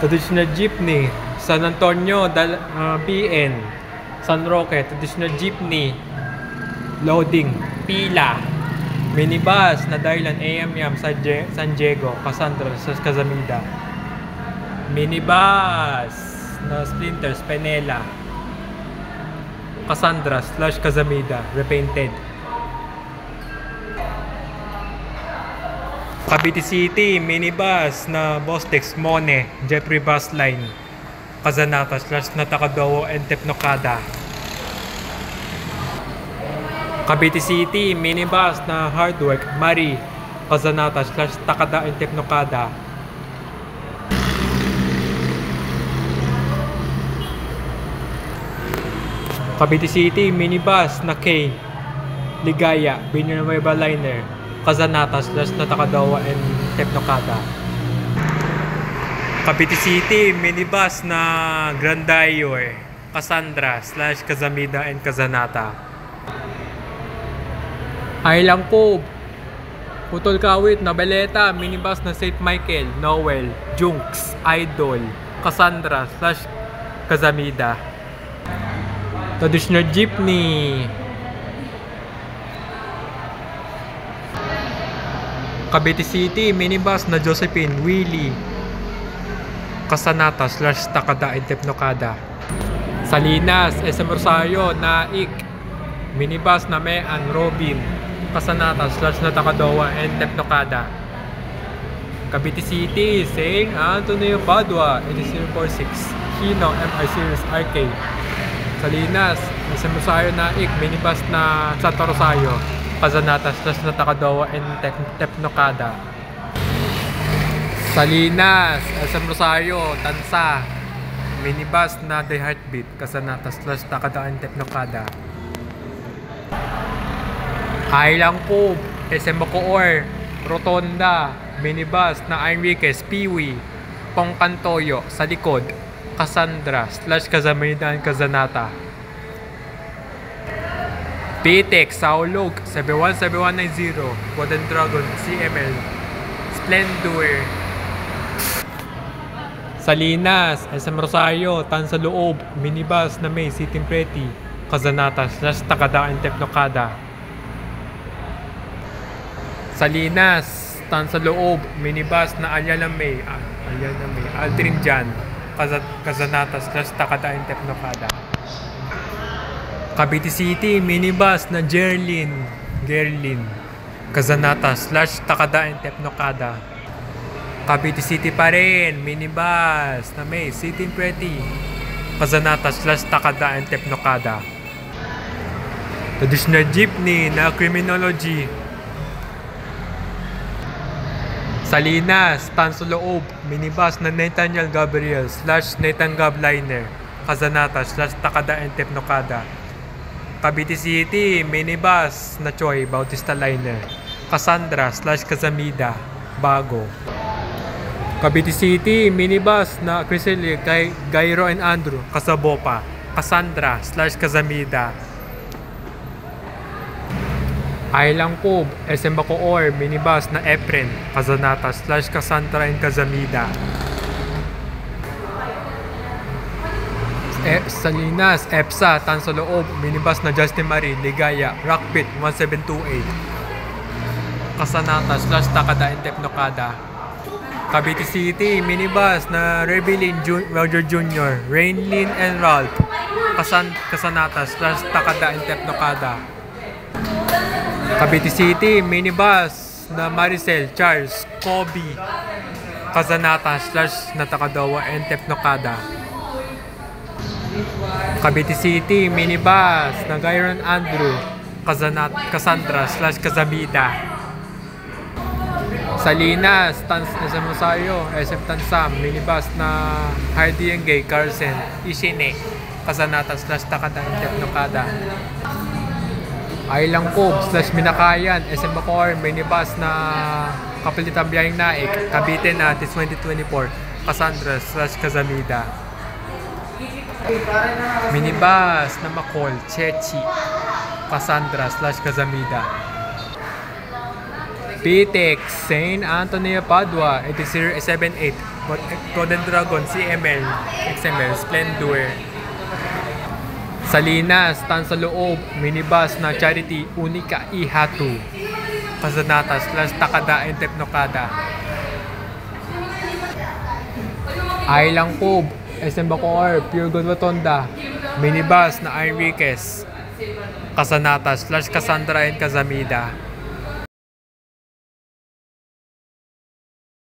Traditional jeepney, San Antonio, PN, San Roque, traditional jeepney, loading, pila, minibus na Dylan AM San Diego, Cassandra, Cazamida, minibus na Splinters, Penela, Cassandra / Cazamida, repainted. Cavite City, minibus na Bostex, Mone, Jeffrey Bus Line, Kazanata / Natakadowo and Tepnocada. Cavite City, minibus na Hardwork, Mari, Kazanata / Takada and Tepnocada. Cavite City, minibus na K, Ligaya, Villanueva Liner, Kazanata / Natakadowa and Tepnocada. Cavite City, minibus na Grandayor, Cassandra / Cazamida and Kazanata. Highland Cove, Putol Kawit, Nabaleta, minibus na St. Michael, Noel, Junks, Idol, Cassandra / Cazamida. Traditional jeepney, Cavite City, minibus na Josephine, Willie, Casanata / Takada and Tepnocada. Salinas, SM Rosario, Naik, minibus na Mean, Robin, Casanata / Natakadowa and Tepnocada. Cavite City, St. Antonio Padua, 8046, Hino, MR Series RK. Salinas, SM Rosario, Naik, minibus na Santa Rosario, Kazanata / Natakadowa and Tepnocada. Salinas, SM Rosario, Tansa, minibus na The Heartbeat, Kazanata / Takada and Tepnocada. Highland Cove, SM Bacoor, Rotonda, minibus na Enriquez, Piwi, Pongcantoyo, sa likod, Cassandra / Cazamida and Kazanata. Pitex, Saulog, 717190, Golden Dragon, CML, Splendor. Salinas, SM Rosario, Tansaloob, minibus na May, City Pretty, Kazanata / Takada and Tepnocada. Salinas, Tansaloob, minibus na Ayala May, Aldrin Jan, Kazanata / Takada and Tepnocada. Cavite City, minibus na Gerlin, Kazanata / Takada and Tepnocada. Cavite City pa rin, minibus na May, City Pretty, Kazanata / Takada and Tepnocada. Traditional jeepney na Criminology, Salinas, Tansaloob, minibus na Nathaniel Gabriel / Nathan Gab Liner, Kazanata / Takada and Tepnocada. Cavite City, minibus na Choi, Bautista Liner, Cassandra / Cazamida, Bago. Cavite City, minibus na Crisel, Gairo and Andrew, Casabopa, Cassandra / Cazamida. Highland Cove, SM Bacoor, minibus na Efren, Kazanata / Cassandra and Cazamida. Salinas, EPSA, Tansaloob, minibus na Justin Marie, Ligaya, Rockpit, 1728, Casanata / Takada and Tepnocada. Cavite City, minibus na Rebelin Roger Jr., Rainlin and Ralph, Casanata / Takada and Tepnocada. Cavite City, minibus na Maricel Charles, Kobe, Kazanata / Natakadowa and Tepnocada. Cavite City, minibus na Gyron Andrew, Cassandra / Cazamida. Salinas, SM Rosario, SM Tansam, minibus na Hardy and Gay, Carlsen, Ishine, Kazanata / Takada and Tepnocada. Highland Cove / Minakayan, SM Bacoor, minibus na Kapalitan Biyahing Naik, Cavite na 2024, Cassandra / Cazamida. Minibus na Macol, Chechi, Cassandra / Cazamida. PTEX, Saint Antonio Padua, 80078, Golden Dragon, CML, XML, Splendor. Salinas, Tan sa Loob, minibus na Charity, Unica, Ihatu, Pasanatas, Takada, and Tepnokada. Islang Cove, SM Bacoor, Pure Gold Rotonda, minibus na Enriquez, Casanatas, Cassandra, and Kazamida.